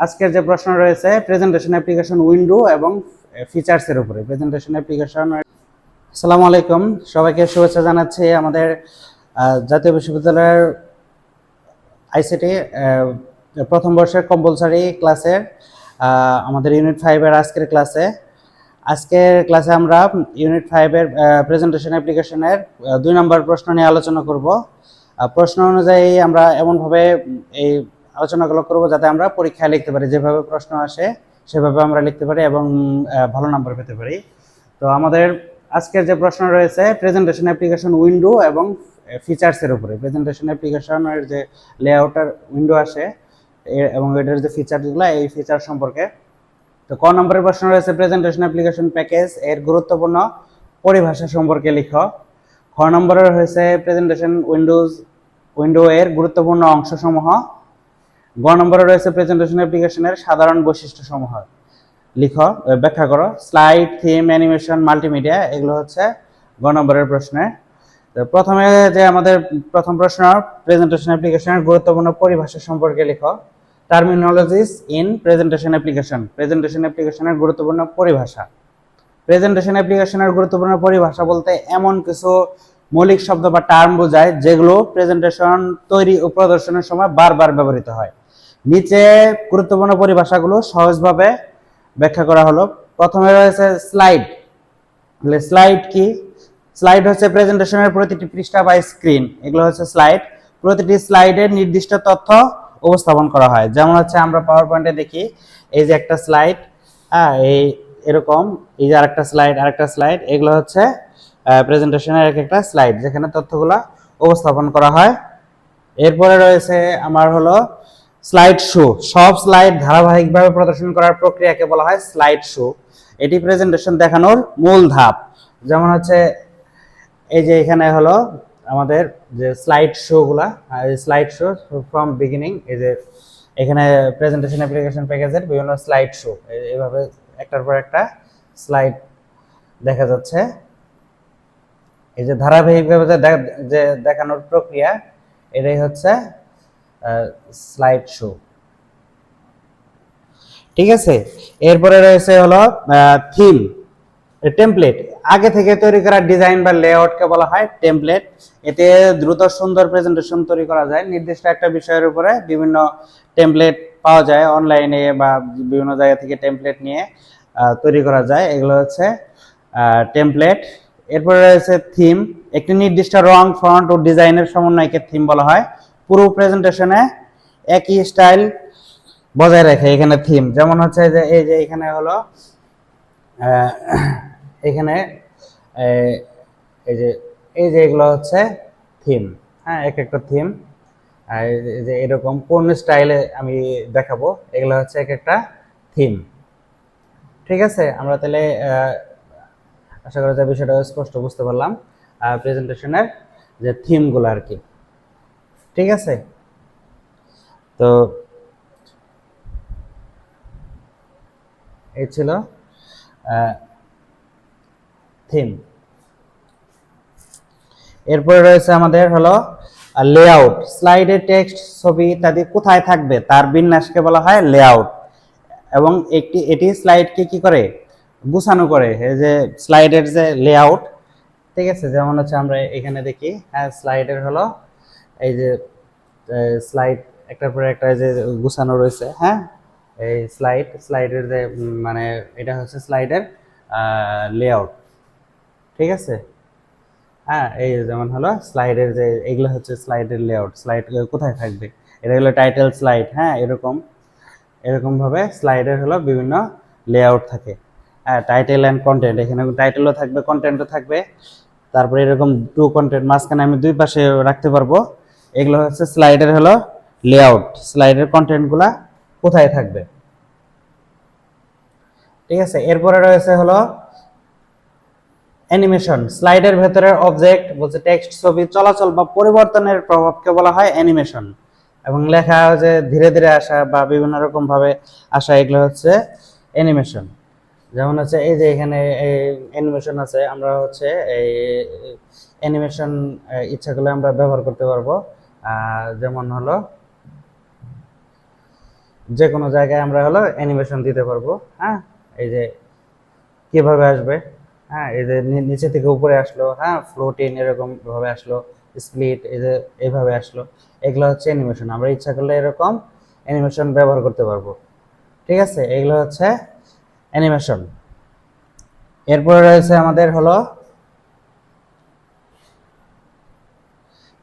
আজকের যে প্রশ্ন রয়েছে প্রেজেন্টেশন অ্যাপ্লিকেশন উইন্ডো এবং ফিচার্সের উপরে। Presentation application. আসসালামু আলাইকুম, সবাইকে শুভেচ্ছা জানাচ্ছি আমাদের জাতীয় বিশ্ববিদ্যালয়ের আইসিটি প্রথম বর্ষের কম্পালসারি ক্লাসের আমাদের ইউনিট 5-এর আজকের ক্লাসে আমরা ইউনিট 5-এর প্রেজেন্টেশন অ্যাপ্লিকেশনের 2 নম্বর প্রশ্ন নিয়ে আলোচনা করব। প্রশ্ন অনুযায়ী আমরা এমনভাবে এই আলোচনাগুলো করব যাতে আমরা পরীক্ষায় লিখতে পারি, যেভাবে প্রশ্ন আসে সেভাবে আমরা লিখতে পারি এবং ভালো নাম্বার পেতে পারি। তো আমাদের আজকের যে প্রশ্ন রয়েছে প্রেজেন্টেশন অ্যাপ্লিকেশন উইন্ডো এবং ফিচার্সের উপরে। প্রেজেন্টেশন অ্যাপ্লিকেশনের যে লেআউটার উইন্ডো আসে এবং এটার যে ফিচারগুলো, এই ফিচার সম্পর্কে। তো ক নম্বরের প্রশ্ন রয়েছে প্রেজেন্টেশন অ্যাপ্লিকেশন প্যাকেজ এর গুরুত্বপূর্ণ পরিভাষা সম্পর্কে লিখো। খ নম্বরে হয়েছে প্রেজেন্টেশন উইন্ডো এর গুরুত্বপূর্ণ অংশসমূহ। গ নম্বরে রয়েছে প্রেজেন্টেশন অ্যাপ্লিকেশনের সাধারণ বৈশিষ্ট্যসমূহ লিখো, ব্যাখ্যা করো। স্লাইড, থিম, অ্যানিমেশন, মাল্টিমিডিয়া, এগুলো হচ্ছে গ নম্বরের প্রশ্নে। প্রথমে যে আমাদের প্রথম প্রশ্ন, প্রেজেন্টেশন অ্যাপ্লিকেশনের গুরুত্বপূর্ণ পরিভাষা সম্পর্কে লিখো। Terminologies in presentation application. Presentation অ্যাপ্লিকেশনের গুরুত্বপূর্ণ পরিভাষা। প্রেজেন্টেশন অ্যাপ্লিকেশনের গুরুত্বপূর্ণ পরিভাষা বলতে এমন কিছু মৌলিক শব্দ বা টার্ম বোঝায় যেগুলো প্রেজেন্টেশন তৈরি ও প্রদর্শনের সময় বারবার ব্যবহৃত হয়। নিচে গুরুত্বপূর্ণ পরিভাষাগুলো সহজভাবে ব্যাখ্যা করা হলো। প্রথমে রয়েছে স্লাইড। স্লাইড কি? স্লাইড হচ্ছে প্রেজেন্টেশনের প্রতিটি পৃষ্ঠা বা স্ক্রিন, এগুলো হচ্ছে স্লাইড। প্রতিটি স্লাইডে নির্দিষ্ট তথ্য উপস্থাপন করা হয়। যেমন হচ্ছে আমরা পাওয়ার পয়েন্টে দেখি, এই যে একটা স্লাইড, এই এরকম, এই যে আরেকটা স্লাইড, এগুলো হচ্ছে প্রেজেন্টেশনের একটা স্লাইড যেখানে তথ্যগুলো উপস্থাপন করা হয়। এরপরে রয়েছে আমার হলো স্লাইড শো। সব স্লাইড ধারাবাহিকভাবে প্রদর্শন করার প্রক্রিয়াকে বলা হয় স্লাইড শো। এটি প্রেজেন্টেশন দেখানোর মূল ধাপ। যেমন হচ্ছে এই যে এখানে হলো আমাদের যে স্লাইড শো গুলা, স্লাইড শো ফ্রম বিগিনিং। এই যে এখানে প্রেজেন্টেশন অ্যাপ্লিকেশন প্যাকেজের বিভিন্ন স্লাইড শো, এইভাবে একটার পর একটা স্লাইড দেখা যাচ্ছে। এই যে ধারাবাহিকভাবে যে দেখানোর প্রক্রিয়া, এটাই হচ্ছে স্লাইড শো। ঠিক আছে। এরপরে রয়েছে হলো থিম, টেমপ্লেট। আগে থেকে তৈরি করা ডিজাইন বা লেআউটকে বলা হয় টেমপ্লেট। এতে দ্রুত সুন্দর প্রেজেন্টেশন তৈরি করা যায়। নির্দিষ্ট একটা বিষয়ের উপরে বিভিন্ন টেমপ্লেট পাওয়া যায় অনলাইনে বা বিভিন্ন জায়গা থেকে টেমপ্লেট নিয়ে তৈরি করা যায়, এগুলো হচ্ছে টেমপ্লেট। এরপরে রয়েছে থিম। একটি নির্দিষ্ট রং, ফন্ট ও ডিজাইনের সমন্বয়কে থিম বলা হয়। পুরো প্রেজেন্টেশনে একই স্টাইল বজায় রাখে এখানে থিম। যেমন হচ্ছে যে এই যে এখানে হলো এখানে এই যে এগুলো হচ্ছে থিম। হ্যাঁ, এক একটা থিম, যে এরকম কোন স্টাইলে আমি দেখাবো, এগুলো হচ্ছে এক একটা থিম। ঠিক আছে, আমরা তাহলে আশা করি যে বিষয়টা স্পষ্ট বুঝতে পারলাম প্রেজেন্টেশনের যে থিমগুলো আর কি। ঠিক আছে, তো এই ছিল থিম। এরপরে রয়েছে আমাদের হলো লেআউট। স্লাইডের টেক্সট, ছবি ইত্যাদি কোথায় থাকবে তার বিন্যাসকে বলা হয় লেআউট। এবং এটি স্লাইডকে কি করে গুছানো করে, এই যে স্লাইডের যে লেআউট। ঠিক আছে, যেমন হচ্ছে আমরা এখানে দেখি, হ্যাঁ, স্লাইডের হলো এই যে স্লাইড একটার পরে একটা যে গুছানো রয়েছে। হ্যাঁ, এই স্লাইডের যে মানে এটা হচ্ছে স্লাইডের লেআউট। ঠিক আছে, হ্যাঁ, এই যেমন হলো স্লাইডের যে এগুলো হচ্ছে স্লাইডের লেআউট। স্লাইড কোথায় থাকবে, এটা হলো টাইটেল স্লাইড। হ্যাঁ, এরকম ভাবে স্লাইডের হলো বিভিন্ন লেআউট থাকে। হ্যাঁ, টাইটেল অ্যান্ড কন্টেন্ট, এখানে টাইটেলও থাকবে, কন্টেন্টও থাকবে। তারপরে এরকম টু কন্টেন্ট, মাঝখানে আমি দুই পাশে রাখতে পারবো। এগুলো হচ্ছে স্লাইডের হলো লেআউট। স্লাইডের কন্টেন্টগুলা কোথায় থাকবে। ঠিক আছে, এরপরে রয়েছে হলো অ্যানিমেশন। স্লাইডের ভেতরে অবজেক্ট বলছে টেক্সট, ছবি চলাচল বা পরিবর্তনের প্রভাবকে বলা হয় অ্যানিমেশন। এবং লেখা যে ধীরে ধীরে আসা বা বিভিন্ন রকম ভাবে আসা, এগুলো হচ্ছে অ্যানিমেশন। যেমন হচ্ছে এই যে এখানে অ্যানিমেশন আছে, আমরা হচ্ছে এই অ্যানিমেশন ইচ্ছা করলে আমরা ব্যবহার করতে পারবো। যেমন হলো যে কোনো জায়গায় আমরা হলো অ্যানিমেশন দিতে পারবো। হ্যাঁ, এই যে কিভাবে আসবে, হ্যাঁ এই যে নিচে থেকে উপরে আসলো, হ্যাঁ ফ্লোটিং এরকম ভাবে আসলো, স্প্লিট এই যে এইভাবে আসলো, এগুলো হচ্ছে অ্যানিমেশন। আমরা ইচ্ছা করলে এরকম অ্যানিমেশন ব্যবহার করতে পারবো। ঠিক আছে, এগুলো হচ্ছে অ্যানিমেশন। এরপরে রয়েছে আমাদের হলো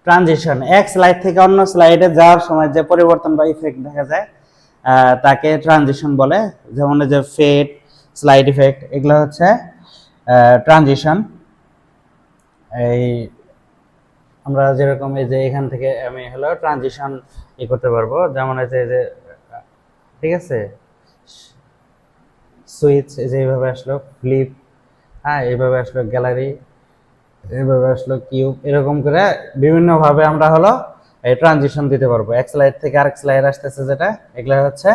ট্রানজিশন। এক স্লাইড থেকে অন্য স্লাইডে যাওয়ার সময় যে পরিবর্তন বা ইফেক্ট দেখা যায় তাকে ট্রানজিশন বলে। যেমন যে ফেড, স্লাইড ইফেক্ট, এগুলো হচ্ছে ট্রানজিশন। এই আমরা যেরকম এই যে এখান থেকে আমি হলো ট্রানজিশন করতে পারবো, যেমন এই যে ঠিক আছে সুইচ এই যে এইভাবে আসলো, ফ্লিপ, হ্যাঁ এইভাবে আসলো, গ্যালারি এইভাবে আসলো, কিউব, এরকম করে বিভিন্ন ভাবে আমরা হলো এই ট্রানজিশন দিতে পারবো। এক স্লাইড থেকে আরেক স্লাইড আসতেছে যেটা, এগুলো হচ্ছে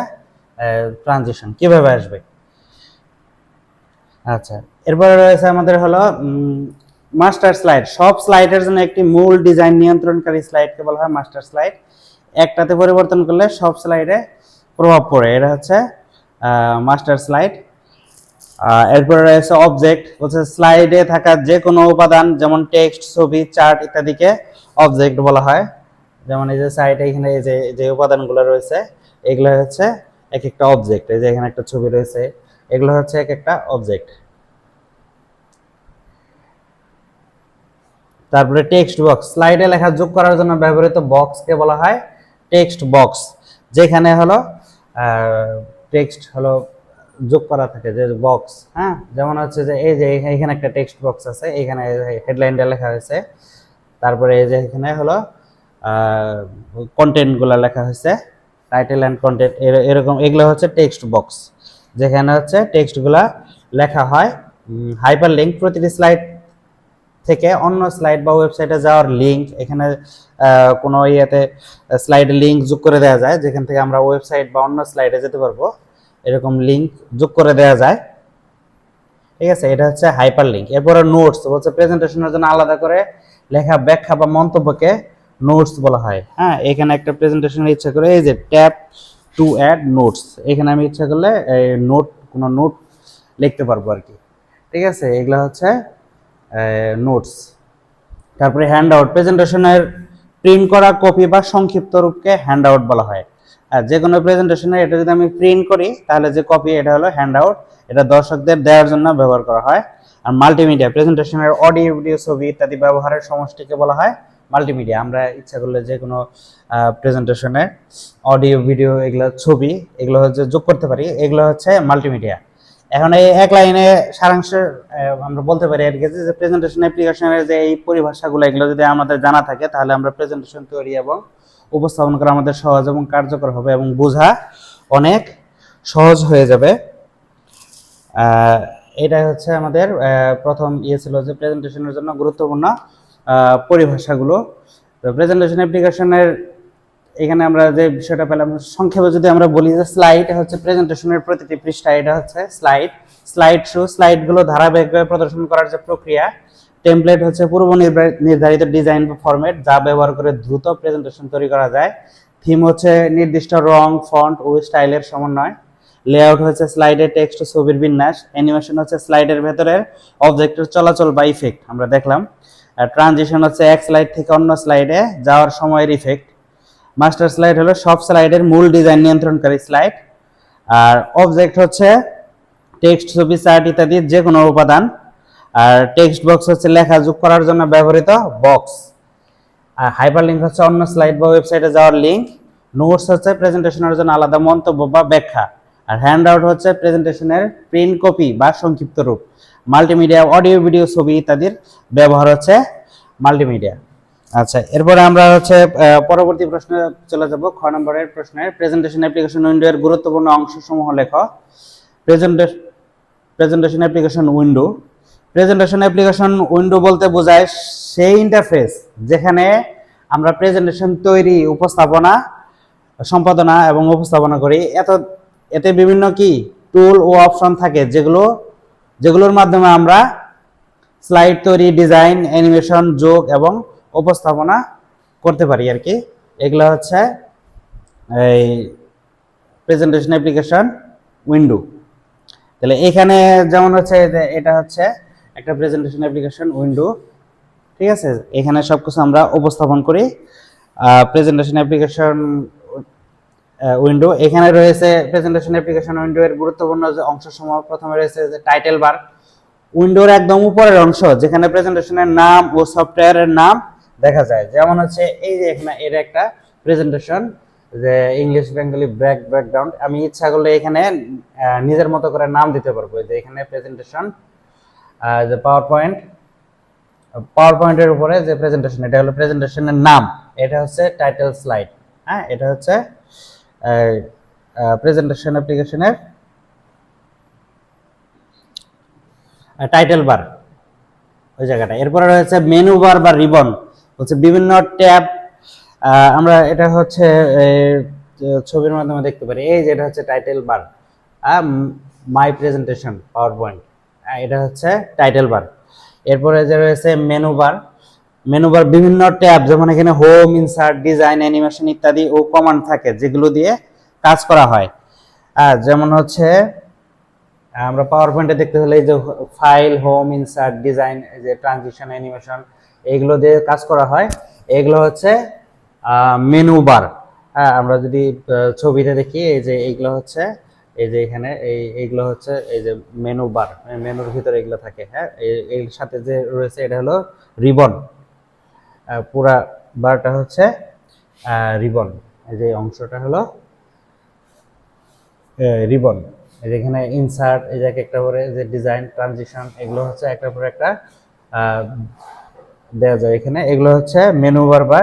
ট্রানজিশন কিভাবে আসবে। আচ্ছা, এরপরে রয়েছে আমাদের হলো মাস্টার স্লাইড। সব স্লাইডের জন্য একটি মূল ডিজাইন নিয়ন্ত্রণকারী স্লাইডকে বলা হয় মাস্টার স্লাইড। একটাতে পরিবর্তন করলে সব স্লাইডে প্রভাব পড়ে, এটা হচ্ছে মাস্টার স্লাইড। এরপরে রয়েছে অবজেক্ট, হচ্ছে স্লাইডে থাকা যে কোনো উপাদান যেমন টেক্সট, ছবি, চার্ট ইত্যাদিকে অবজেক্ট বলা হয়। যেমন এই যে সাইডে এখানে এই যে উপাদানগুলো রয়েছে এগুলো হচ্ছে এক একটা অবজেক্ট। এই যে এখানে একটা ছবি রয়েছে, এগুলো হচ্ছে এক একটা অবজেক্ট। তারপরে টেক্সট বক্স, স্লাইডে লেখা যোগ করার জন্য ব্যবহৃত বক্সকে বলা হয় টেক্সট বক্স, যেখানে হলো টেক্সট হলো যোগ করা থাকে যে বক্স। হ্যাঁ, যেমন হচ্ছে যে এই যে এখানে একটা টেক্সট বক্স আছে, এখানে হেডলাইনটা লেখা হয়েছে, তারপরে এই যে এখানে হলো কন্টেন্টগুলো লেখা হয়েছে, টাইটেল অ্যান্ড কন্টেন্ট, এরকম এগুলো হচ্ছে টেক্সট বক্স, যেখানে হচ্ছে টেক্সটগুলা লেখা হয়। হাইপার লিঙ্ক, প্রতিটি স্লাইড থেকে অন্য স্লাইড বা ওয়েবসাইটে যাওয়ার লিঙ্ক, এখানে কোনো ইয়েতে স্লাইডে লিঙ্ক যোগ করে দেওয়া যায়, যেখান থেকে আমরা ওয়েবসাইট বা অন্য স্লাইডে যেতে পারবো, এরকম লিঙ্ক যোগ করে দেওয়া যায়। ঠিক আছে, এটা হচ্ছে হাইপার লিঙ্ক। এরপরে নোটস বলছে প্রেজেন্টেশনের জন্য আলাদা করে লেখা ব্যাখ্যা বা মন্তব্যকে নোটস বলা হয়। হ্যাঁ, এখানে একটা প্রেজেন্টেশনের ইচ্ছা করে এই যে ট্যাপ টু অ্যাড নোটস, এখানে আমি ইচ্ছা করলে কোনো নোট লিখতে পারবো আর কি। ঠিক আছে, এগুলো হচ্ছে নোটস। তারপরে হ্যান্ড আউট, প্রেজেন্টেশনের প্রিন্ট করা কপি বা সংক্ষিপ্ত রূপকে হ্যান্ড আউট বলা হয়। আর যে কোনো প্রেজেন্টেশনে এটা যদি আমি প্রিন্ট করি তাহলে যে কপি, এটা হলো হ্যান্ড আউট, এটা দর্শকদের দেওয়ার জন্য ব্যবহার করা হয়। আর মাল্টিমিডিয়া, প্রেজেন্টেশনের অডিও, ভিডিও, ছবি ইত্যাদি ব্যবহারের সমষ্টিকে বলা হয় মাল্টিমিডিয়া। আমরা ইচ্ছা করলে যে কোনো প্রেজেন্টেশনে অডিও, ভিডিও, এগুলো ছবি, এগুলো হচ্ছে যোগ করতে পারি, এগুলো হচ্ছে মাল্টিমিডিয়া। এখন এই এক লাইনে সারাংশ আমরা বলতে পারি আর কি, যে প্রেজেন্টেশন অ্যাপ্লিকেশনের যে এই পরিভাষাগুলো, এগুলো যদি আমাদের জানা থাকে তাহলে আমরা প্রেজেন্টেশন তৈরি এবং উপস্থাপন করা আমাদের সহজ এবং কার্যকর হবে এবং বোঝা অনেক সহজ হয়ে যাবে। এটাই হচ্ছে আমাদের প্রথম ছিল যে প্রেজেন্টেশনের জন্য গুরুত্বপূর্ণ পরিভাষাগুলো। তো প্রেজেন্টেশন অ্যাপ্লিকেশনের এখানে আমরা যে বিষয়টা পেলাম, সংক্ষেপে যদি আমরা বলি যে স্লাইড হচ্ছে প্রেজেন্টেশনের প্রতিটি পৃষ্ঠা, এটা হচ্ছে স্লাইড। স্লাইড শো, স্লাইডগুলো ধারাবাহিকভাবে প্রদর্শন করার যে প্রক্রিয়া। টেমপ্লেট হচ্ছে পূর্ব নির্ধারিত ডিজাইন বা ফরম্যাট যা ব্যবহার করে দ্রুত প্রেজেন্টেশন তৈরি করা যায়। থিম হচ্ছে নির্দিষ্ট রং, ফন্ট ও স্টাইলের সমন্বয়। লেআউট হচ্ছে স্লাইডের টেক্সট ও ছবির বিন্যাস। অ্যানিমেশন হচ্ছে স্লাইডের ভেতরের অবজেক্টের চলাচল বা ইফেক্ট আমরা দেখলাম। আর ট্রানজিশন হচ্ছে এক স্লাইড থেকে অন্য স্লাইডে যাওয়ার সময়ের ইফেক্ট। মাস্টার স্লাইড হলো সব স্লাইডের মূল ডিজাইন নিয়ন্ত্রণকারী স্লাইড। আর অবজেক্ট হচ্ছে টেক্সট, ছবি, চার্ট ইত্যাদির যে কোনো উপাদান। আর টেক্সট বক্স হচ্ছে লেখা যোগ করার জন্য ব্যবহৃত বক্স। আর হাইপারলিংক হচ্ছে অন্য স্লাইড বা ওয়েবসাইটে যাওয়ার লিঙ্ক। নোটস হচ্ছে প্রেজেন্টেশনের জন্য আলাদা মন্তব্য বা ব্যাখ্যা। আর হ্যান্ড আউট হচ্ছে প্রেজেন্টেশনের প্রিন্ট কপি বা সংক্ষিপ্ত রূপ। মাল্টিমিডিয়া, অডিও, ভিডিও, ছবি ইত্যাদির ব্যবহার হচ্ছে মাল্টিমিডিয়া। আচ্ছা, এরপরে আমরা হচ্ছে পরবর্তী প্রশ্নে চলে যাব। খ নম্বরের প্রশ্নে, প্রেজেন্টেশন অ্যাপ্লিকেশন উইন্ডো এর গুরুত্বপূর্ণ অংশসমূহ লেখো। Presentation application window. Presentation application window বলতে বোঝায় সেই ইন্টারফেস যেখানে আমরা প্রেজেন্টেশন তৈরি, উপস্থাপনা, সম্পাদনা এবং উপস্থাপনা করি। এতে বিভিন্ন কি টুল ও অপশন থাকে যেগুলোর মাধ্যমে আমরা স্লাইড তৈরি, ডিজাইন, অ্যানিমেশন, যোগ এবং উপস্থাপনা করতে পারি আর কি। এগুলো হচ্ছে এই প্রেজেন্টেশন অ্যাপ্লিকেশন উইন্ডো। তাহলে এখানে যেমন হচ্ছে যে এটা হচ্ছে একটা প্রেজেন্টেশন অ্যাপ্লিকেশন উইন্ডো, ঠিক আছে। এখানে সবকিছু আমরা উপস্থাপন করি। প্রেজেন্টেশন অ্যাপ্লিকেশন উইন্ডো, এখানে রয়েছে প্রেজেন্টেশন অ্যাপ্লিকেশন উইন্ডো এর গুরুত্বপূর্ণ যে অংশসমূহ। প্রথমে রয়েছে যে টাইটেল বার, উইন্ডোর একদম উপরের অংশ যেখানে প্রেজেন্টেশনের নাম ও সফটওয়্যারের নাম দেখা যায়। যেমন হচ্ছে এই যে এখানে এর একটা প্রেজেন্টেশন, যে ইংলিশ বেঙ্গলি ব্যাকগ্রাউন্ড, আমি ইচ্ছা করলে এখানে নিজের মতো করে নাম দিতে পারবো। যে এখানে প্রেজেন্টেশন, যে পাওয়ার পয়েন্টের উপরে যে প্রেজেন্টেশন, এটা হলো প্রেজেন্টেশনের নাম, এটা হচ্ছে টাইটেল স্লাইড। হ্যাঁ, এটা হচ্ছে প্রেজেন্টেশন অ্যাপ্লিকেশনের টাইটেল বার, ওই জায়গাটা। এরপরে রয়েছে মেনু বার বা রিবন, হচ্ছে বিভিন্ন ট্যাব। আমরা এটা হচ্ছে ছবির মাধ্যমে দেখতে পারি। এই যে এটা হচ্ছে টাইটেল বার, মাই প্রেজেন্টেশন পাওয়ার পয়েন্ট, এটা হচ্ছে টাইটেল বার। এরপরে যে রয়েছে মেনু বার, মেনু বার বিভিন্ন ট্যাব, যেমন এখানে হোম, ইনসার্ট, ডিজাইন, অ্যানিমেশন ইত্যাদি ও কমান্ড থাকে যেগুলো দিয়ে কাজ করা হয়। যেমন হচ্ছে আমরা পাওয়ার পয়েন্টে দেখতে হলে এই যে ফাইল, হোম, ইনসার্ট, ডিজাইন, এই যে ট্রানজিশন, অ্যানিমেশন, এইগুলো দিয়ে কাজ করা হয়। এগুলো হচ্ছে মেনু বার। হ্যাঁ, আমরা যদি ছবিতে দেখি, এই যে এইগুলো হচ্ছে, এই যে এখানে এইগুলো হচ্ছে এই যে মেনু বার, মেনুর ভিতরে এগুলো থাকে। হ্যাঁ, এর সাথে যে রয়েছে এটা হলো রিবন, পুরা বারটা হচ্ছে রিবন। এই যে অংশটা হলো রিবন। এখানে ইনসার্ট, এই যে একটা করে যে ডিজাইন, ট্রানজিশন, এগুলো হচ্ছে একটার পর একটা দেওয়া যায় এখানে। এগুলো হচ্ছে মেনু বার বা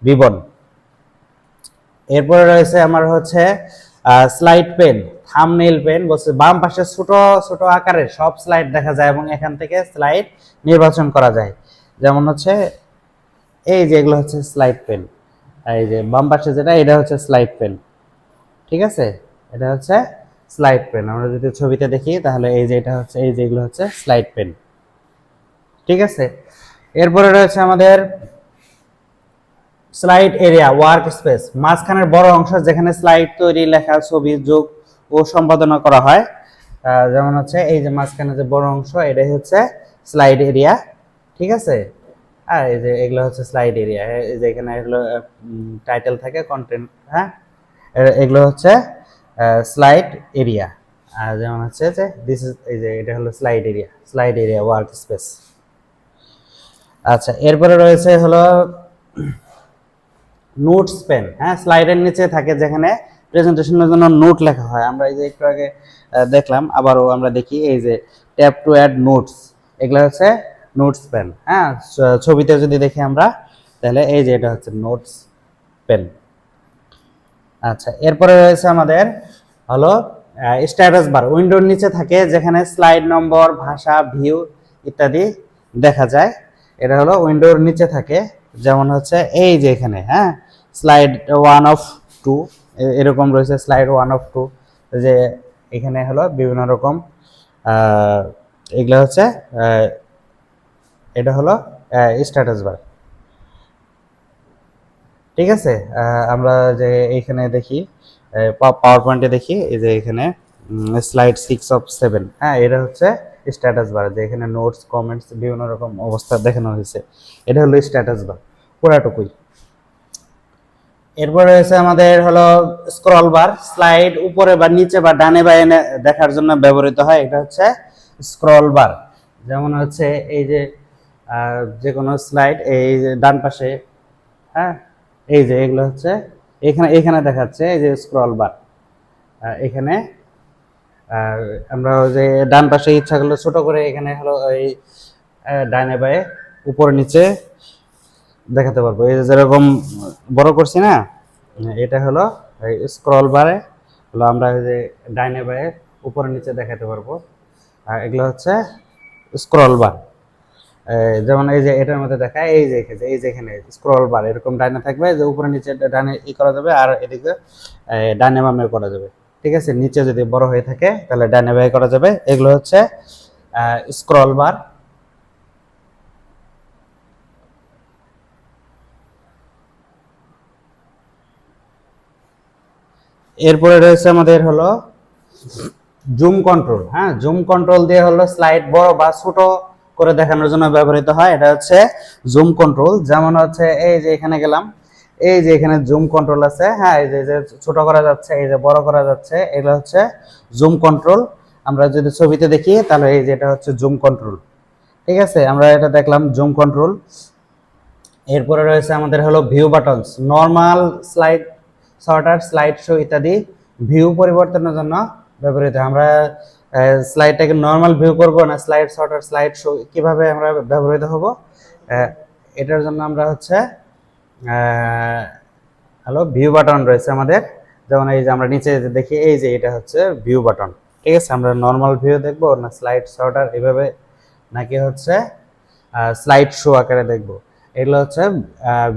রিবন। এরপরে রয়েছে আমার হচ্ছে স্লাইড পেন, থাম্বনেইল পেন। বলছে বাম পাশে ছোট ছোট আকারের সব স্লাইড দেখা যায় এবং এখান থেকে স্লাইড নির্বাচন করা যায়। যেমন হচ্ছে এই যে এগুলো হচ্ছে স্লাইড পেন, এই যে বাম পাশে যেটা, এটা হচ্ছে স্লাইড পেন, ঠিক আছে। এটা হচ্ছে স্লাইড পেন। আমরা যদি ছবিতে দেখি তাহলে এই যে এটা হচ্ছে, এই যে এগুলো হচ্ছে স্লাইড পেন, ঠিক আছে। এরপরে রয়েছে আমাদের স্লাইড এরিয়া, ওয়ার্ক স্পেস, মাঝখানের বড় অংশ যেখানে স্লাইড তৈরি, লেখা, ছবি যোগ ও সম্পাদনা করা হয়। যেমন হচ্ছে এই যে মাঝখানে যে বড় অংশ, এটাই হচ্ছে স্লাইড এরিয়া, ঠিক আছে। আর এই যে এগুলো হচ্ছে স্লাইড এরিয়া, এই যে এখানে এগুলো টাইটেল থাকে, কন্টেন্ট। হ্যাঁ, এগুলো হচ্ছে স্লাইড এরিয়া। আর যেমন হচ্ছে যে দিস ইজ, এই যে এটা হলো স্লাইড এরিয়া ওয়ার্ক স্পেস। আচ্ছা, এরপরে রয়েছে হলো নোটস পেন। হ্যাঁ, স্লাইডের নিচে থাকে যেখানে প্রেজেন্টেশনের জন্য নোট লেখা হয়। আমরা এই যে একটু আগে দেখলাম, আবারও আমরা দেখি, এই যে ট্যাপ টু অ্যাড নোটস, এগুলো হচ্ছে নোটস পেন। হ্যাঁ, ছবিতে যদি দেখি আমরা তাহলে এই যে এটা হচ্ছে নোটস পেন। আচ্ছা, এরপরে রয়েছে আমাদের হলো স্ট্যাটাস বার, উইন্ডোর নিচে থাকে যেখানে স্লাইড নম্বর, ভাষা, ভিউ ইত্যাদি দেখা যায়। এটা হলো উইন্ডোর নিচে থাকে। যেমন হচ্ছে এই যে এখানে, হ্যাঁ, স্লাইড 1 of 2 এরকম রয়েছে, স্লাইড 1 of 2, যে এখানে হলো বিভিন্ন রকম এগুলো হচ্ছে এটা হলো স্ট্যাটাস বার, ঠিক আছে। আমরা যে এইখানে দেখি, পাওয়ার পয়েন্টে দেখি, এই যে এখানে স্লাইড 6 of 7, হ্যাঁ, এটা হচ্ছে স্ট্যাটাস বার, যে এখানে নোটস, কমেন্টস, বিভিন্ন রকম অবস্থা দেখানো হয়েছে। এটা হলো স্ট্যাটাস বার পুরাটুকুই। এরপরে রয়েছে আমাদের হলো স্ক্রল বার, স্লাইড উপরে বা নিচে বা ডানে বামে দেখার জন্য ব্যবহৃত হয়। এটা হচ্ছে স্ক্রল বার। যেমন হচ্ছে এই যে যে কোনো স্লাইড, এই যে ডান পাশে, হ্যাঁ, এই যে এগুলো হচ্ছে এখানে এখানে দেখাচ্ছে এই যে স্ক্রল বার। এখানে আমরা যে ডান পাশে ইচ্ছা করলে ছোট করে এখানে হলো এই ডানে বায়ে উপর নিচে দেখাতে পারবো। এই যে যেরকম বড় করছি না, এটা হলো স্ক্রল বারে হলো আমরা যে ডাইনে বায়ে উপরে নিচে দেখাতে পারবো। আর এগুলো হচ্ছে স্ক্রল বার। যেমন এই যে এটার মধ্যে দেখায়, এই যে এখানে স্ক্রল বার এরকম ডাইনে থাকবে, যে উপরে নিচে ডানে করা যাবে, আর এদিকে ডানে বামে করা যাবে, ঠিক আছে। নিচে যদি বড় হয়ে থাকে তাহলে ডানে বামে করা যাবে। এগুলো হচ্ছে স্ক্রল বার। এরপরে রয়েছে আমাদের হলো জুম কন্ট্রোল। হ্যাঁ, জুম কন্ট্রোল দিয়ে হলো স্লাইড বড় বা ছোট করে দেখানোর জন্য ব্যবহৃত হয়। এটা হচ্ছে জুম কন্ট্রোল। যেমন হচ্ছে এই যে এখানে গেলাম, এই যে এখানে জুম কন্ট্রোল আছে। হ্যাঁ, এই যে ছোট করা যাচ্ছে, এই যে বড় করা যাচ্ছে, এগুলো হচ্ছে জুম কন্ট্রোল। আমরা যদি ছবিতে দেখি তাহলে এই যে এটা হচ্ছে জুম কন্ট্রোল। ঠিক আছে, আমরা এটা দেখলাম জুম কন্ট্রোল। এরপরে রয়েছে আমাদের হলো view buttons, normal, slide sorter, slide show ইত্যাদি ভিউ পরিবর্তনের জন্য ব্যবহৃত হয়। আমরা স্লাইডটাকে নর্মাল ভিউ করব না স্লাইড সর্টার, স্লাইড শো কিভাবে আমরা ব্যবহৃত হব, এটার জন্য আমরা হচ্ছে হ্যালো ভিউ বাটন রয়েছে আমাদের। যেমন এই যে আমরা নিচে দেখি, এই যে এটা হচ্ছে ভিউ বাটন। ঠিক আছে, আমরা নর্মাল ভিউ দেখবো না স্লাইড সর্টার এভাবে, নাকি হচ্ছে স্লাইড শো আকারে দেখব, এগুলো হচ্ছে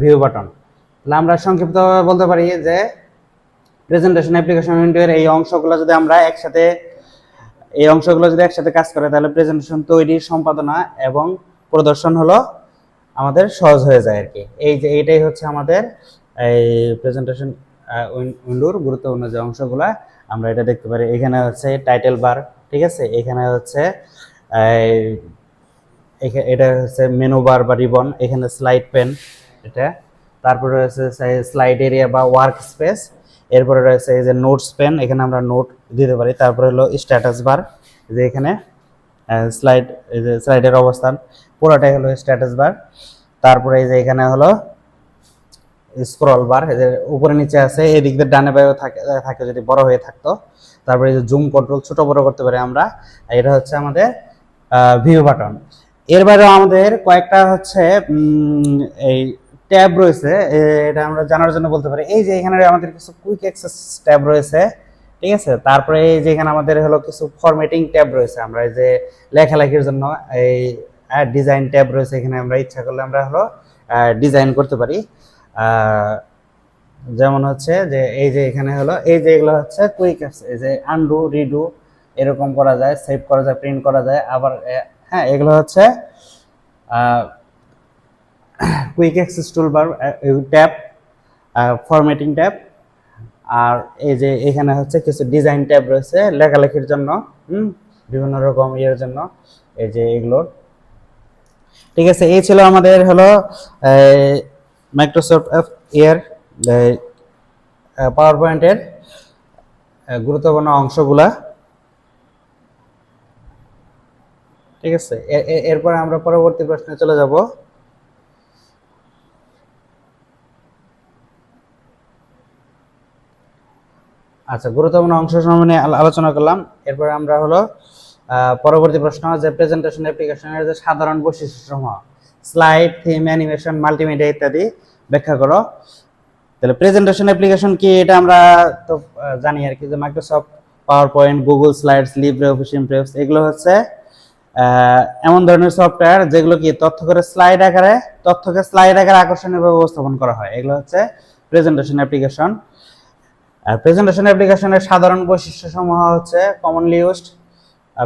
ভিউ বাটন। তাহলে আমরা সংক্ষিপ্তভাবে বলতে পারি যে প্রেজেন্টেশন অ্যাপ্লিকেশন উইন্ডোর এই অংশগুলো যদি একসাথে কাজ করে তাহলে প্রেজেন্টেশন তৈরি, সম্পাদনা এবং প্রদর্শন হলো আমাদের সহজ হয়ে যায় আর কি। এই যে এইটাই হচ্ছে আমাদের এই প্রেজেন্টেশন উইন্ডোর গুরুত্বপূর্ণ যে অংশগুলা আমরা এটা দেখতে পারি। এখানে হচ্ছে টাইটেল বার, ঠিক আছে, এখানে হচ্ছে এটা হচ্ছে মেনু বার বা রিবন, এখানে স্লাইড পেন এটা, তারপরে রয়েছে স্লাইড এরিয়া বা ওয়ার্ক স্পেস, এরপরে রয়েছে এই যে নোটস পেন, এখানে আমরা নোট দিতে পারি, তারপরে হলো স্ট্যাটাস বার, যে এখানে স্লাইড, এই যে স্লাইডের অবস্থান পুরোটাই হলো স্ট্যাটাস বার, তারপরে এই যে এখানে হলো স্ক্রল বার, এই যে উপরে নিচে আছে, এই দিক দিয়ে ডানে বাঁয়ে থাকে যদি বড় হয়ে থাকতো, তারপরে এই যে জুম কন্ট্রোল ছোট বড় করতে পারি আমরা, এটা হচ্ছে আমাদের ভিউ বাটন। এর বাইরেও আমাদের কয়েকটা হচ্ছে এই ট্যাব রয়েছে, এটা আমরা জানার জন্য বলতে পারি। এই যে এখানে আমাদের কিছু কুইক অ্যাক্সেস ট্যাব রয়েছে, ঠিক আছে, তারপরে এই যে এখানে আমাদের হলো কিছু ফরম্যাটিং ট্যাব রয়েছে, আমরা এই যে লেখালেখির জন্য এই ডিজাইন ট্যাব রয়েছে, এখানে আমরা ইচ্ছা করলে আমরা হলো ডিজাইন করতে পারি। যেমন হচ্ছে যে এই যে এখানে হলো এই যে এগুলো হচ্ছে কুইক অ্যাক্সেস, এই যে আনডু, রিডু এরকম করা যায়, সেভ করা যায়, প্রিন্ট করা যায় আবার। হ্যাঁ, এগুলো হচ্ছে quick access toolbar tab, formatting tab. আর এই যে এখানে হচ্ছে কিছু ডিজাইন ট্যাব রয়েছে লেখালেখির জন্য, বিভিন্ন রকম ইয়ের জন্য, এই যে এগুলোর। ঠিক আছে, এই ছিল আমাদের হলো মাইক্রোসফট এর পাওয়ার পয়েন্টের গুরুত্বপূর্ণ অংশগুলা। ঠিক আছে, এরপরে আমরা পরবর্তী প্রশ্নে চলে যাব। আচ্ছা, গুরুত্বপূর্ণ অংশ সম্বন্ধে আলোচনা করলাম। এরপরে আমরা হলো পরবর্তী প্রশ্ন, যে প্রেজেন্টেশন অ্যাপ্লিকেশনের যে সাধারণ বৈশিষ্ট্যসমূহ, স্লাইড, থিম, অ্যানিমেশন, মাল্টিমিডিয়া ইত্যাদি ব্যাখ্যা করো। তাহলে প্রেজেন্টেশন অ্যাপ্লিকেশন কি, এটা আমরা তো জানি আর কি, যে Microsoft power point, Google slides, Libre office Impress, এগুলো হচ্ছে এমন ধরনের সফটওয়্যার যেগুলো কি তথ্যকে স্লাইড আকারে আকর্ষণীয়ভাবে উপস্থাপন করা হয়, এগুলো হচ্ছে প্রেজেন্টেশন অ্যাপ্লিকেশন। প্রেজেন্টেশন অ্যাপ্লিকেশনের সাধারণ বৈশিষ্ট্যসমূহ হচ্ছে commonly used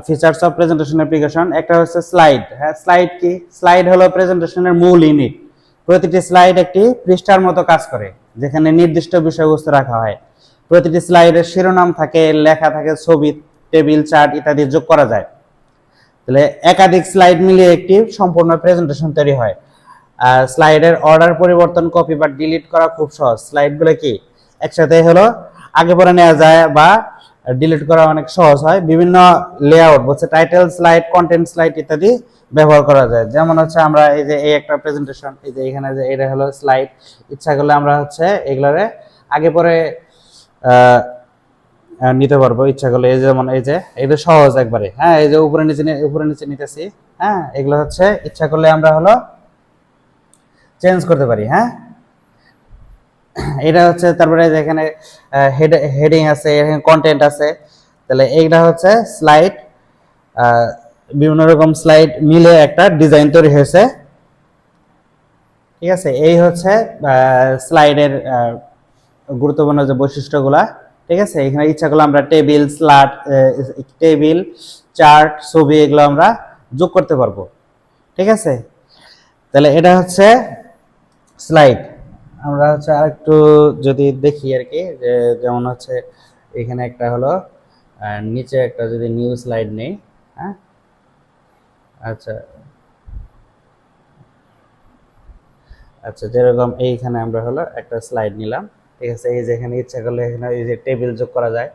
features of presentation application. একটা হচ্ছে স্লাইড। হ্যাঁ, স্লাইড কি? স্লাইড হলো প্রেজেন্টেশনের মূল ইউনিট। প্রতিটি স্লাইড একটি পৃষ্ঠার মতো কাজ করে, যেখানে নির্দিষ্ট বিষয়বস্তু রাখা হয়। প্রতিটি স্লাইডের শিরোনাম থাকে, লেখা থাকে, ছবি, টেবিল, চার্ট ইত্যাদি যোগ করা যায়। তাহলে একাধিক স্লাইড মিলিয়ে একটি সম্পূর্ণ প্রেজেন্টেশন তৈরি হয়। স্লাইডের অর্ডার পরিবর্তন, কপি বা ডিলিট করা খুব সহজ। স্লাইডগুলো কি একসাথে হলো আগে পরে নেওয়া যায় বা ডিলিট করা অনেক সহজ হয়। বিভিন্ন লেআউট বলছে টাইটেল স্লাইড, কন্টেন্ট স্লাইড ইত্যাদি ব্যবহার করা যায়। যেমন হচ্ছে আমরা এই যে এই একটা প্রেজেন্টেশন, এই যে এখানে যে এটা হলো স্লাইড, ইচ্ছা করলে আমরা হচ্ছে এগুলোরে আগে পরে নিতে পারবো ইচ্ছা করলে। এই যেমন এই যে এটা সহজ একবারে, হ্যাঁ, এই যে উপরে নিচে নিতেছি, হ্যাঁ, এগুলো হচ্ছে ইচ্ছা করলে আমরা হলো চেঞ্জ করতে পারি। হ্যাঁ, এটা হচ্ছে, তারপরে এখানে হেডিং আছে, এখানে কন্টেন্ট আছে। তাহলে এইটা হচ্ছে স্লাইড, বিভিন্ন রকম স্লাইড মিলে একটা ডিজাইন তৈরি হয়েছে। ঠিক আছে, এই হচ্ছে স্লাইডের গুরুত্বপূর্ণ যে বৈশিষ্ট্যগুলা। ঠিক আছে, এখানে ইচ্ছা করলে আমরা টেবিল, চার্ট, ছবি এগুলো আমরা যোগ করতে পারবো। ঠিক আছে, তাহলে এটা হচ্ছে স্লাইড। আমরা হচ্ছে আরেকটু যদি দেখি আর কি, যে যেমন হচ্ছে এখানে একটা হলো, নিচে একটা যদি নিউ স্লাইড নেই। হ্যাঁ, আচ্ছা আচ্ছা, যেরকম এইখানে আমরা হলো একটা স্লাইড নিলাম, ঠিক আছে। এই যে এখানে ইচ্ছা করলে এখানে এই যে টেবিল যোগ করা যায়,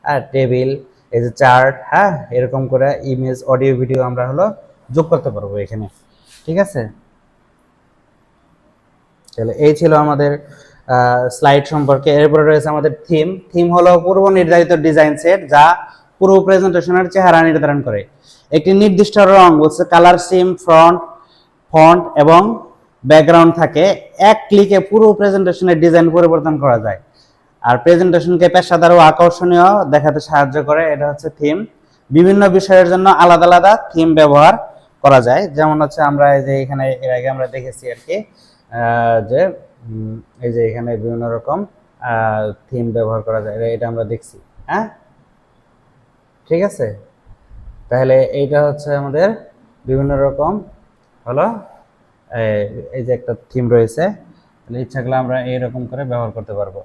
আর টেবিল, এই যে চার্ট, হ্যাঁ, এরকম করে ইমেজ, অডিও, ভিডিও আমরা হলো যোগ করতে পারবো এখানে, ঠিক আছে। তাহলে এই ছিল আমাদের স্লাইড সম্পর্কে। এরপরে রয়েছে আমাদের থিম। থিম হলো পূর্ব নির্ধারিত ডিজাইন সেট যা পুরো প্রেজেন্টেশনের চেহারা নির্ধারণ করে। একটি নির্দিষ্ট রং বলছে কালার সিম, ফন্ট এবং ব্যাকগ্রাউন্ড থাকে। এক ক্লিকে পুরো প্রেজেন্টেশনের ডিজাইন পরিবর্তন করা যায়, আর প্রেজেন্টেশনকে পেশাদার ও আকর্ষণীয় দেখাতে সাহায্য করে। এটা হচ্ছে থিম। বিভিন্ন বিষয়ের জন্য আলাদা আলাদা থিম ব্যবহার করা যায়। যেমন হচ্ছে আমরা এই যে এখানে এর আগে আমরা দেখেছি আর কি, যে এই যে এখানে বিভিন্ন রকম থিম ব্যবহার করা যায়, এটা আমরা দেখছি। হ্যাঁ, ঠিক আছে। তাহলে এইটা হচ্ছে আমাদের বিভিন্ন রকম হলো, এই যে একটা থিম রয়েছে, তাহলে ইচ্ছা করলে আমরা এইরকম করে ব্যবহার করতে পারবো।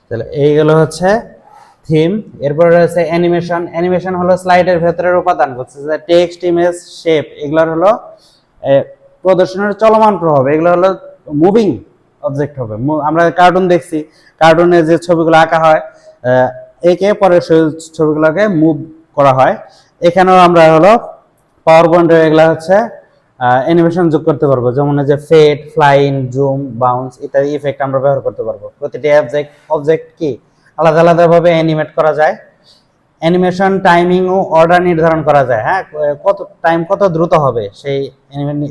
তাহলে এইগুলো হচ্ছে থিম। এরপরে রয়েছে অ্যানিমেশন। অ্যানিমেশন হলো স্লাইডের ভেতরের উপাদান, হচ্ছে যে টেক্সট, ইমেজ, শেপ, এগুলোর হলো প্রদর্শনের চলমান প্রভাব। এগুলো হলো মুভিং অবজেক্ট হবে। আমরা কার্টুন দেখছি, কার্টুনে যে ছবিগুলো আঁকা হয়, একে পরে সেই ছবিগুলোকে মুভ করা হয়। এখানেও আমরা হলো পাওয়ার পয়েন্টে এগুলো হচ্ছে অ্যানিমেশন যোগ করতে পারবো। যেমন যে ফেড, ফ্লাইন, জুম, বাউন্স ইত্যাদি ইফেক্ট আমরা ব্যবহার করতে পারবো। প্রতিটি অবজেক্ট কি আলাদা আলাদাভাবে অ্যানিমেট করা যায়। অ্যানিমেশন টাইমিং ও অর্ডার নির্ধারণ করা যায়। হ্যাঁ, কত দ্রুত হবে সেই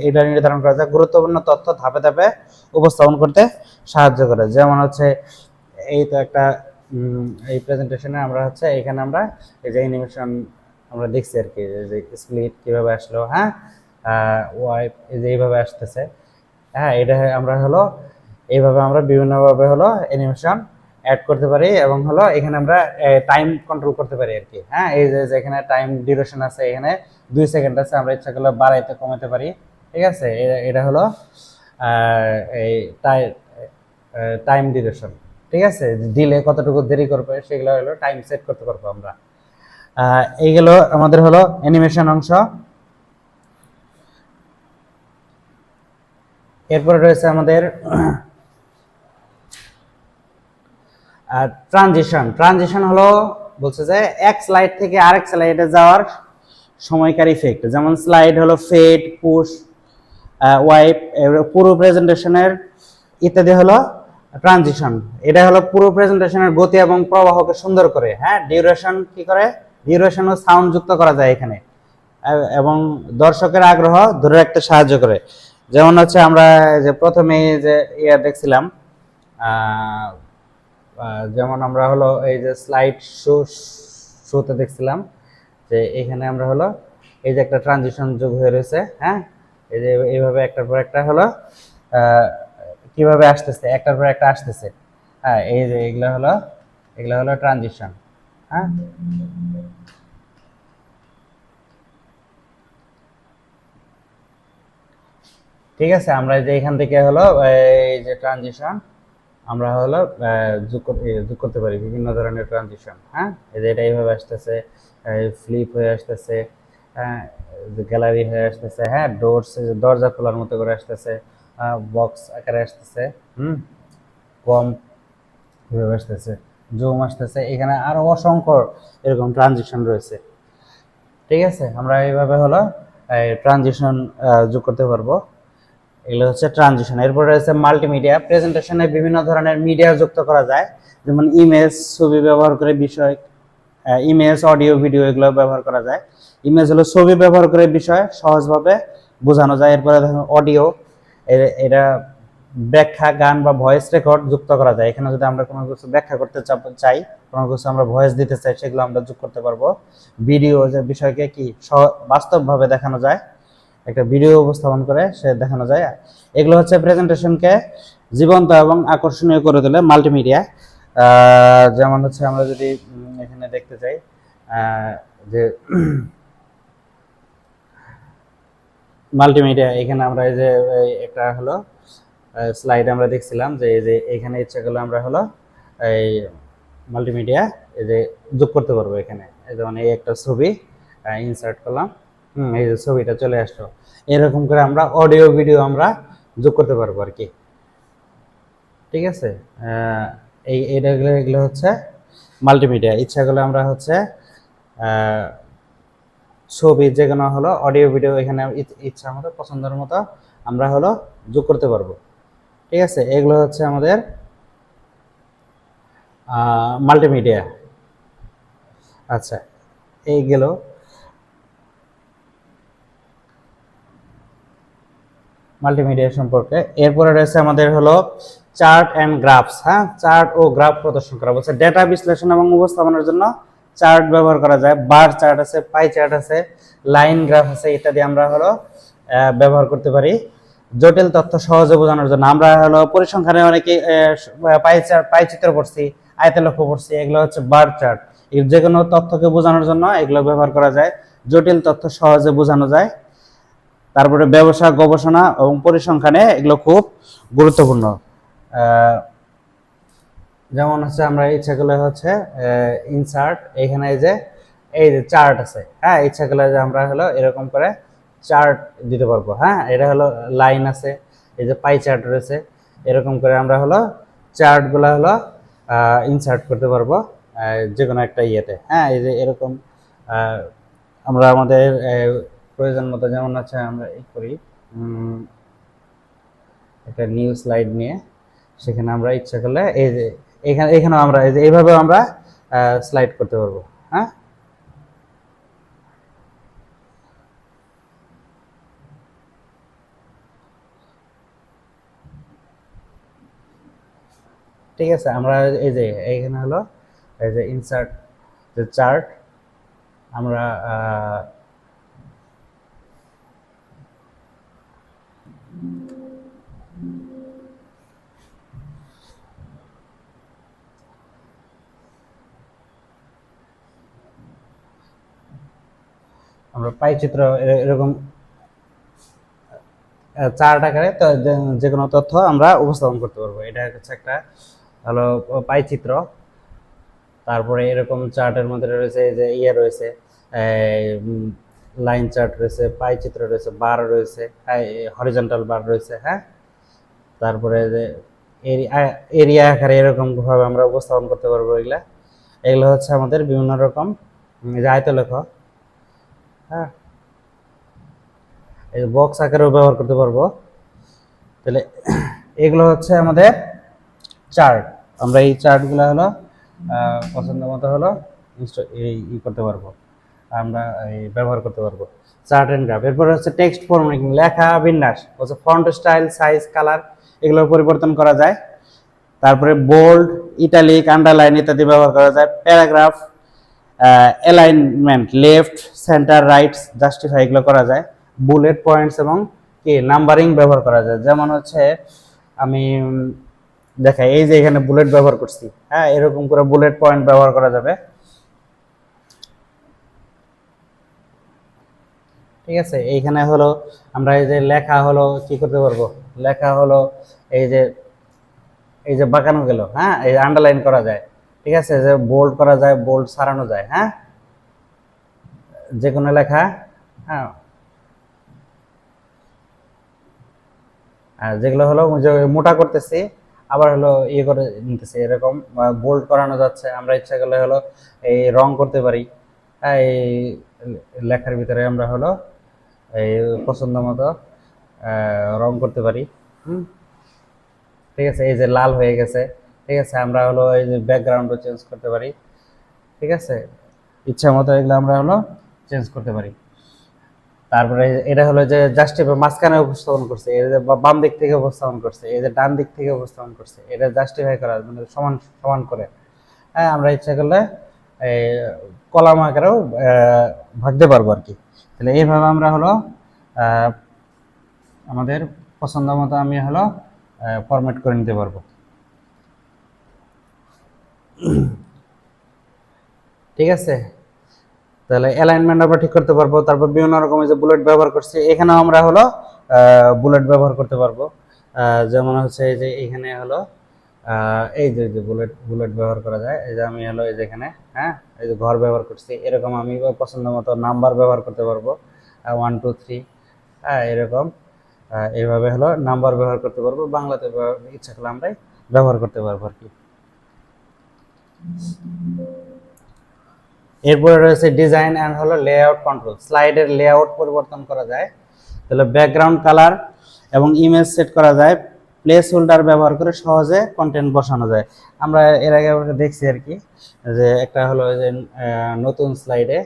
এটা নির্ধারণ করা যায়। গুরুত্বপূর্ণ তথ্য ধাপে ধাপে উপস্থাপন করতে সাহায্য করে। যেমন হচ্ছে এই তো একটা এই প্রেজেন্টেশনে আমরা হচ্ছে এখানে আমরা এই যে অ্যানিমেশন আমরা দেখছি আর কি, যে স্প্লিট কিভাবে আসলো, হ্যাঁ, ওয়াইপ এই যে এইভাবে আসতেছে। হ্যাঁ, এটা আমরা হলো এইভাবে আমরা বিভিন্নভাবে হলো অ্যানিমেশন অ্যাড করতে পারি, এবং হলো এখানে আমরা টাইম কন্ট্রোল করতে পারি আর কি। হ্যাঁ, এই যে এখানে টাইম ডিউরেশন আছে, এখানে 2 সেকেন্ড আছে, আমরা ইচ্ছা করলে বাড়াইতে কমাতে পারি, ঠিক আছে। এটা হলো এই টাইম ডিউরেশন, ঠিক আছে। ডিলে কতটুকু দেরি করবে সেগুলো হলো টাইম সেট করতে পারবো আমরা। এইগুলো আমাদের হলো অ্যানিমেশন অংশ। এরপরে রয়েছে আমাদের ট্রানজিশন হলো বলছে যে এক স্লাইড থেকে আরেক স্লাইডে যাওয়ার সময়কার ইফেক্ট। যেমন স্লাইড হলো ফেড, পুশ, ওয়াইপ, পুরো প্রেজেন্টেশনের ইত্যাদি হলো ট্রানজিশন। এটা হলো পুরো প্রেজেন্টেশনের গতি এবং প্রবাহকে সুন্দর করে। হ্যাঁ, ডিউরেশন কি করে, ডিউরেশন ও সাউন্ড যুক্ত করা যায় এখানে, এবং দর্শকের আগ্রহ ধরে রাখতে সাহায্য করে। যেমন হচ্ছে আমরা যে প্রথমে যে দেখছিলাম, যেমন আমরা হলো এই যে স্লাইড শোতে দেখছিলাম যে এখানে আমরা হলো এই যে একটা ট্রানজিশন যোগ হয়ে রয়েছে। হ্যাঁ, এই যে এইভাবে একটার পর একটা হলো কিভাবে আসতেছে, একটার পর একটা আসতেছে। হ্যাঁ, এই যে এগুলো হলো ট্রানজিশন। হ্যাঁ, ঠিক আছে। আমরা যে এখান থেকে হলো এই যে ট্রানজিশন আমরা হলো যোগ করতে পারি বিভিন্ন ধরনের ট্রানজিশন। হ্যাঁ, এই যে এটা এইভাবে আসতেছে, ফ্লিপ হয়ে আসতেছে, হ্যাঁ, গ্যালারি হয়ে আসতেছে, হ্যাঁ, দরজা খোলার মতো করে আসতেছে, বক্স আকারে আসতেছে, কম এভাবে আসতেছে, জুম আসতেছে। এখানে আরো অসংখ্য এরকম ট্রানজিশন রয়েছে, ঠিক আছে। আমরা এইভাবে হলো ট্রানজিশন যোগ করতে পারবো। এগুলো হচ্ছে ট্রানজিশন। এরপর রয়েছে মাল্টিমিডিয়া। প্রেজেন্টেশনে বিভিন্ন ধরনের মিডিয়া যুক্ত করা যায়, যেমন ইমেজ, ছবি ব্যবহার করে বিষয়, ইমেজ, অডিও, ভিডিও এগুলো ব্যবহার করা যায়। ইমেজ হলো ছবি ব্যবহার করে বিষয় সহজভাবে বোঝানো যায়। এরপরে দেখুন অডিও, এটা ব্যাখ্যা, গান বা ভয়েস রেকর্ড যুক্ত করা যায়। এখানে যদি আমরা কোনো কিছু ব্যাখ্যা করতে চাই, কোনো কিছু আমরা ভয়েস দিতে চাই, সেগুলো আমরা যোগ করতে পারবো। ভিডিও, যে বিষয়কে কি বাস্তবভাবে দেখানো যায়, একটা ভিডিও উপস্থাপন করে সে দেখানো যায়। এগুলো হচ্ছে প্রেজেন্টেশনকে জীবন্ত এবং আকর্ষণীয় করে তোলে মাল্টিমিডিয়া। যেমন হচ্ছে আমরা যদি এখানে দেখতে চাই যে মাল্টিমিডিয়া, এখানে আমরা এই যে একটা হলো স্লাইডে আমরা দেখছিলাম যে এই যে এখানে ইচ্ছা করলে আমরা হলো এই মাল্টিমিডিয়া এই যে যোগ করতে পারবো এখানে। এই যেমন এই একটা ছবি ইনসার্ট করলাম, এই যে ছবিটা চলে আসলো। এরকম করে আমরা অডিও ভিডিও আমরা যোগ করতে পারবো আর কি। ঠিক আছে, এগুলো হচ্ছে মাল্টিমিডিয়া। ইচ্ছা করলে আমরা হচ্ছে ছবি যে কোনো হলো অডিও ভিডিও এখানে ইচ্ছা মতো পছন্দের মতো আমরা হলো যোগ করতে পারবো। ঠিক আছে, এগুলো হচ্ছে আমাদের মাল্টিমিডিয়া। আচ্ছা, এই গেল মাল্টিমিডিয়া সম্পর্কে। এরপরে রয়েছে আমাদের হলো চার্ট অ্যান্ড গ্রাফস। হ্যাঁ, চার্ট ও গ্রাফ প্রদর্শন করা বলছে। ডেটা বিশ্লেষণ এবং উপস্থাপনের জন্য চার্ট ব্যবহার করা যায়। বার চার্ট আছে, পাই চার্ট আছে, লাইন গ্রাফ আছে ইত্যাদি আমরা হলো ব্যবহার করতে পারি জটিল তথ্য সহজে বোঝানোর জন্য। আমরা হলো পরিসংখ্যানে অনেকে পাই চিত্র পড়ছি, আয়তের লক্ষ্য পড়ছি, এগুলো হচ্ছে বার চার্ট। যে কোনো তথ্যকে বোঝানোর জন্য এগুলো ব্যবহার করা যায়, জটিল তথ্য সহজে বোঝানো যায়। তারপরে ব্যবসা, গবেষণা এবং পরিসংখ্যানে এগুলো খুব গুরুত্বপূর্ণ। যেমন হচ্ছে আমরা ইচ্ছা করলে হচ্ছে ইনসার্ট, এখানে এই যে চার্ট আছে, হ্যাঁ, ইচ্ছা করলে যে আমরা হলো এরকম করে চার্ট দিতে পারবো। হ্যাঁ, এটা হলো লাইন আছে, এই যে পাই চার্ট রয়েছে, এরকম করে আমরা হলো চার্টগুলো হলো ইনসার্ট করতে পারবো যে কোনো একটা ইয়েতে। হ্যাঁ, এই যে এরকম আমরা আমাদের প্রয়োজন মতো, যেমন আছে আমরা এই করি একটা নিউ স্লাইড নিয়ে, সেখানে আমরা ইচ্ছা করলে এই যে এখানেও আমরা এই যে এইভাবে আমরা স্লাইড করতে পারবো। হ্যাঁ, ঠিক আছে, আমরা এই যে এইখানে হলো এই যে ইনসার্ট যে চার্ট আমরা পাই চিত্র এরকম চার্ট আকারে যে কোনো তথ্য আমরা উপস্থাপন করতে পারবো। এটা হচ্ছে একটা হলো পাই চিত্র। তারপরে এরকম চার্টের মধ্যে রয়েছে যে রয়েছে লাইন চার্ট রয়েছে, পাই চিত্র রয়েছে, বার রয়েছে, হরিজন্টাল বার রয়েছে। হ্যাঁ, তারপরে যে এরিয়া আকারে এরকম ভাবে আমরা উপস্থাপন করতে পারবো। এগুলো হচ্ছে আমাদের বিভিন্ন রকম যে আয়তলেখ। হ্যাঁ, এই বক্স আকারেও ব্যবহার করতে পারবো। তাহলে এগুলো হচ্ছে আমাদের চার্ট। আমরা এই চার্টগুলো হলো পছন্দ মতো হলো করতে পারবো, আমরা ব্যবহার করতে পারবো চার্ট এন্ড গ্রাফ। এরপর হচ্ছে টেক্সট ফরম্যাটিং, লেখা বিন্যাস হচ্ছে ফন্ট স্টাইল, সাইজ, কালার এগুলো পরিবর্তন করা যায়। তারপরে বোল্ড, ইটালিক, আন্ডারলাইন ইত্যাদি ব্যবহার করা যায়। Paragraph, alignment, left, centre, right, justify এগুলো করা যায়। বুলেট পয়েন্টস এবং কি নাম্বারিং ব্যবহার করা যায়। যেমন হচ্ছে আমি দেখাই, এই যে এখানে বুলেট ব্যবহার করছি। হ্যাঁ, এরকম করে বুলেট পয়েন্ট ব্যবহার করা যাবে। ঠিক আছে, এইখানে হলো আমরা এই যে লেখা হলো কি করতে পারবো, লেখা হলো এই যে বাঁকানো গেল। হ্যাঁ, এই আন্ডারলাইন করা যায়। ঠিক আছে, যে বোল্ড করা যায়, বোল্ড সারানো যায়। হ্যাঁ, যে কোনো লেখা, হ্যাঁ, যেগুলো হলো মোটা করতেছি আবার হলো করে নিতেছি, এরকম বোল্ড করানো যাচ্ছে। আমরা ইচ্ছা করলে হলো এই রং করতে পারি। হ্যাঁ, এই লেখার ভিতরে আমরা হলো এই পছন্দ মতো রং করতে পারি। ঠিক আছে, এই যে লাল হয়ে গেছে। ঠিক আছে, আমরা হলো এই যে ব্যাকগ্রাউন্ডও চেঞ্জ করতে পারি। ঠিক আছে, ইচ্ছা মতো এগুলো আমরা হলো চেঞ্জ করতে পারি। তারপরে এটা হলো যে জাস্টিফাই, মাঝখানে উপস্থাপন করছে, এই যে বাম দিক থেকে উপস্থাপন করছে, এই যে ডান দিক থেকে উপস্থাপন করছে, এটা জাস্টিফাই করা মানে সমান সমান করে। হ্যাঁ, আমরা ইচ্ছা করলে এই কলাম আকারেও ভাগতে পারবো আর কি। তাহলে এইভাবে আমরা হলো আমাদের পছন্দ মতো আমি হলো ফরম্যাট করে নিতে পারবো। ঠিক আছে, তাহলে অ্যালাইনমেন্ট আমরা ঠিক করতে পারবো। তারপর বিভিন্ন রকমের যে বুলেট ব্যবহার করছি, এখানেও আমরা হলো বুলেট ব্যবহার করতে পারবো। যেমন হচ্ছে এই যে এখানে হলো এই যে যে বুলেট বুলেট ব্যবহার করা যায়, এই যে আমি হলো এই যে এখানে, হ্যাঁ, এই যে ঘর ব্যবহার করছি, এরকম আমি পছন্দ মতো নাম্বার ব্যবহার করতে পারবো, 1 2 3, হ্যাঁ, এরকম এইভাবে হলো নাম্বার ব্যবহার করতে পারবো, বাংলাতে ইচ্ছা করলে আমরা ব্যবহার করতে পারবো আর কি। এরপরে রয়েছে ডিজাইন অ্যান্ড হলো লেআউট কন্ট্রোল। স্লাইডের লেআউট পরিবর্তন করা যায়, তাহলে ব্যাকগ্রাউন্ড কালার এবং ইমেজ সেট করা যায়, প্লেস হোল্ডার ব্যবহার করে সহজে কন্টেন্ট বসানো যায়। আমরা এর আগে দেখছি আর কি, যে একটা হলো যে নতুন স্লাইডে,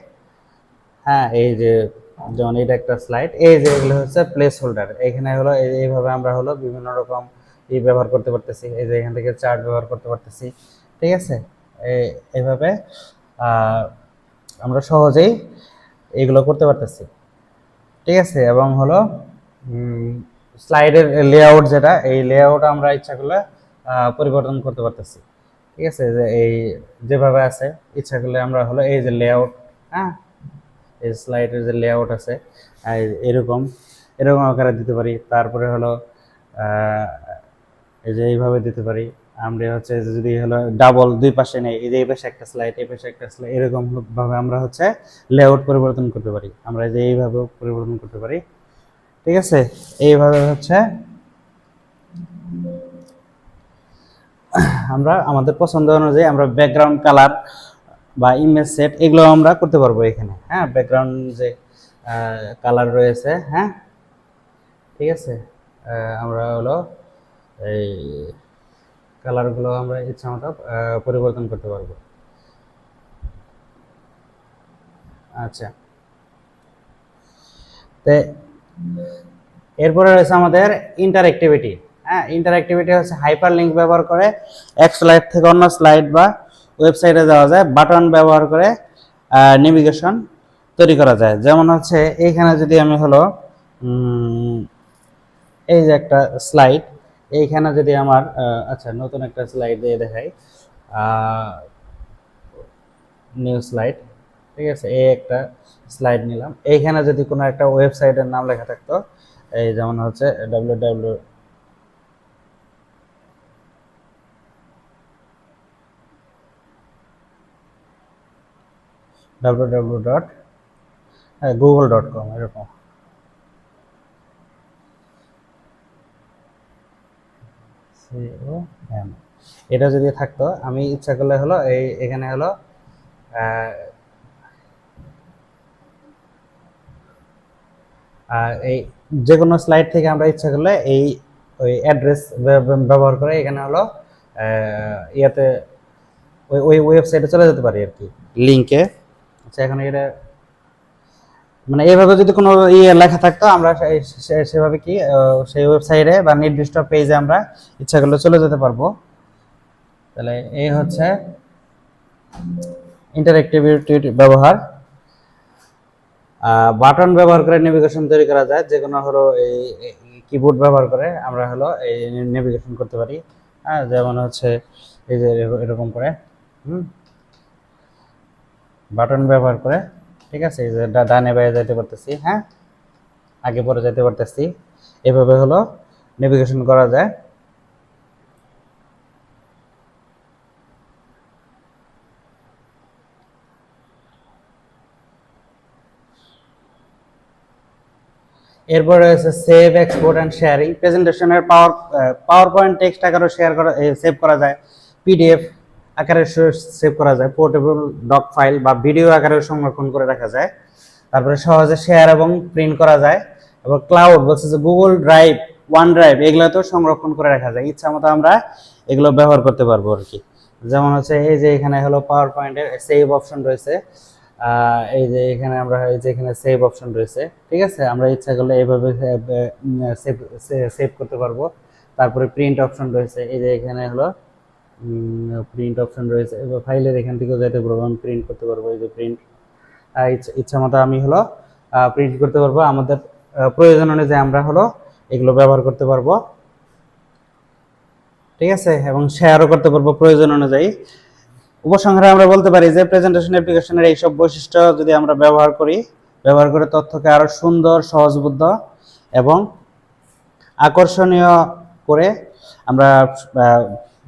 হ্যাঁ, এই যে যেমন এটা একটা স্লাইড, এই যে এগুলো হচ্ছে প্লেস হোল্ডার, এখানে হলো এইভাবে আমরা হলো বিভিন্ন রকম ব্যবহার করতে পারতেছি, এই যে এখান থেকে চার্ট ব্যবহার করতে পারতেছি, ঠিক আছে। এইভাবে আমরা সহজেই এগুলো করতে পারতেছি, ঠিক আছে। এবং হলো স্লাইডের লেআউট, যেটা এই লেআউট আমরা ইচ্ছা করলে পরিবর্তন করতে পারতেছি, ঠিক আছে। যে এই যেভাবে আছে ইচ্ছা করলে আমরা হলো এই যে লেআউট, হ্যাঁ, এই স্লাইডের যে লেআউট আছে এরকম এরকম আকারে দিতে পারি। তারপরে হলো এই যে এইভাবে দিতে পারি আমরা, হচ্ছে যদি হলো ডাবল দুই পাশে নেই, এই যে এই পাশে একটা স্লাইড, এই পাশে একটা স্লাইড, এরকম ভাবে আমরা হচ্ছে লেআউট পরিবর্তন করতে পারি, আমরা যে এইভাবে পরিবর্তন করতে পারি, ঠিক আছে। এইভাবে হচ্ছে আমরা আমাদের পছন্দ অনুযায়ী আমরা ব্যাকগ্রাউন্ড কালার বা ইমেজ সেট এগুলো আমরা করতে পারবো এখানে, হ্যাঁ, ব্যাকগ্রাউন্ড যে কালার রয়েছে, হ্যাঁ, ঠিক আছে। আমরা হলো এই কালারগুলো আমরা ইচ্ছা মতো পরিবর্তন করতে পারবো। আচ্ছা, তো এরপরে রয়েছে আমাদের ইন্টারঅ্যাক্টিভিটি। হ্যাঁ, ইন্টারঅ্যাক্টিভিটি হচ্ছে হাইপার লিঙ্ক ব্যবহার করে এক স্লাইড থেকে অন্য স্লাইড বা ওয়েবসাইটে যাওয়া যায়, বাটন ব্যবহার করে নেভিগেশন তৈরি করা যায়। যেমন হচ্ছে এইখানে যদি আমি হলো এই যে একটা স্লাইড, এইখানে যদি আমার আচ্ছা নতুন একটা স্লাইড দিয়ে দেখাই, নিউ স্লাইড, ঠিক আছে, এই একটা স্লাইড নিলাম, এইখানে যদি কোনো একটা ওয়েবসাইটের নাম লেখা থাকতো, এই যেমন হচ্ছে www.google.com, এরকম, এটা যদি থাকতো, আমি ইচ্ছা করলে হলো এখানে হলো এই যে কোনো স্লাইড থেকে আমরা ইচ্ছা করলে এই ওই অ্যাড্রেস ব্যবহার করে এখানে হলো ইয়াতে ওই ওয়েবসাইটে চলে যেতে পারি আর কি, লিঙ্কে। আচ্ছা, এখন এটা মানে এইভাবে যদি কোনো লেখা থাকতো, আমরা সেভাবে কি সেই ওয়েবসাইটে বা নির্দিষ্ট পেজে আমরা ইচ্ছা করলে চলে যেতে পারবো। তাহলে এই হচ্ছে ইন্টারঅ্যাক্টিভিটি ব্যবহার। বাটন ব্যবহার করে নেভিগেশন তৈরি করা যায়, যে কোনো হলো এই কিবোর্ড ব্যবহার করে আমরা হলো এই নেভিগেশন করতে পারি, হ্যাঁ, যেমন হচ্ছে এই যে এরকম করে বাটন ব্যবহার করে, ঠিক আছে, এই যে ডানে বাইরে যেতে পারতেছি, হ্যাঁ, আগে পরে যেতে পারতেছি, এভাবে হলো নেভিগেশন করা যায়। এরপর রয়েছে সেভ, এক্সপোর্ট অ্যান্ড শেয়ারিং। প্রেজেন্টেশনের পাওয়ার পয়েন্ট টেক্সট আকারে শেয়ার করা, সেভ করা যায়, পিডিএফ আকারে সেভ করা যায়, পোর্টেবল ডক ফাইল বা ভিডিও আকারে সংরক্ষণ করে রাখা যায়, তারপরে সহজে শেয়ার এবং প্রিন্ট করা যায়, এবং ক্লাউড বলছে যে গুগল ড্রাইভ, ওয়ান ড্রাইভ, এগুলোতেও সংরক্ষণ করে রাখা যায়, ইচ্ছা মতো আমরা এগুলো ব্যবহার করতে পারবো আর কি। যেমন হচ্ছে এই যে এখানে হলো পাওয়ার পয়েন্টের সেভ অপশন রয়েছে, এই যে এখানে আমরা এই যে এখানে সেভ অপশন রয়েছে, ঠিক আছে, আমরা ইচ্ছা করলে এইভাবে সেভ সেভ করতে পারবো। তারপরে প্রিন্ট অপশন রয়েছে, এই যে এখানে হলো প্রিন্ট অপশন রয়েছে, ফাইলের এখান থেকেও যেতে পারবো, আমি প্রিন্ট করতে পারবো, এই যে প্রিন্ট, ইচ্ছা মতো আমি হলো প্রিন্ট করতে পারবো, আমাদের প্রয়োজন অনুযায়ী আমরা হলো এগুলো ব্যবহার করতে পারবো, ঠিক আছে, এবং শেয়ারও করতে পারবো প্রয়োজন অনুযায়ী। উপসংহারে আমরা বলতে পারি যে প্রেজেন্টেশন অ্যাপ্লিকেশনের এইসব বৈশিষ্ট্য যদি আমরা ব্যবহার করে তথ্যকে আরো সুন্দর, সহজবোধ্য এবং আকর্ষণীয় করে আমরা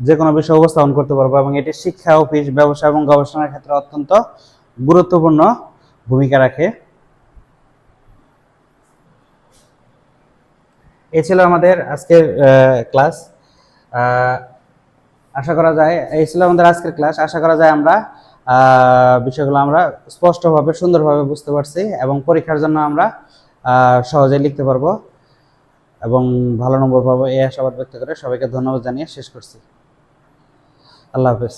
যে কোনো বিষয় উপস্থাপন করতে পারবো, এবং এটি শিক্ষা, অফিস, ব্যবসা এবং গবেষণার ক্ষেত্রে অত্যন্ত গুরুত্বপূর্ণ ভূমিকা রাখে। এই ছিল আমাদের আজকের ক্লাস। আশা করা যায় এই ছিল আমাদের আজকের ক্লাস। আশা করা যায় আমরা বিষয়গুলো আমরা স্পষ্টভাবে, সুন্দরভাবে বুঝতে পারছি, এবং পরীক্ষার জন্য আমরা সহজেই লিখতে পারবো এবং ভালো নম্বর পাবো এই আশাবাদ ব্যক্ত করে সবাইকে ধন্যবাদ জানিয়ে শেষ করছি। আল্লাহ হাফেজ।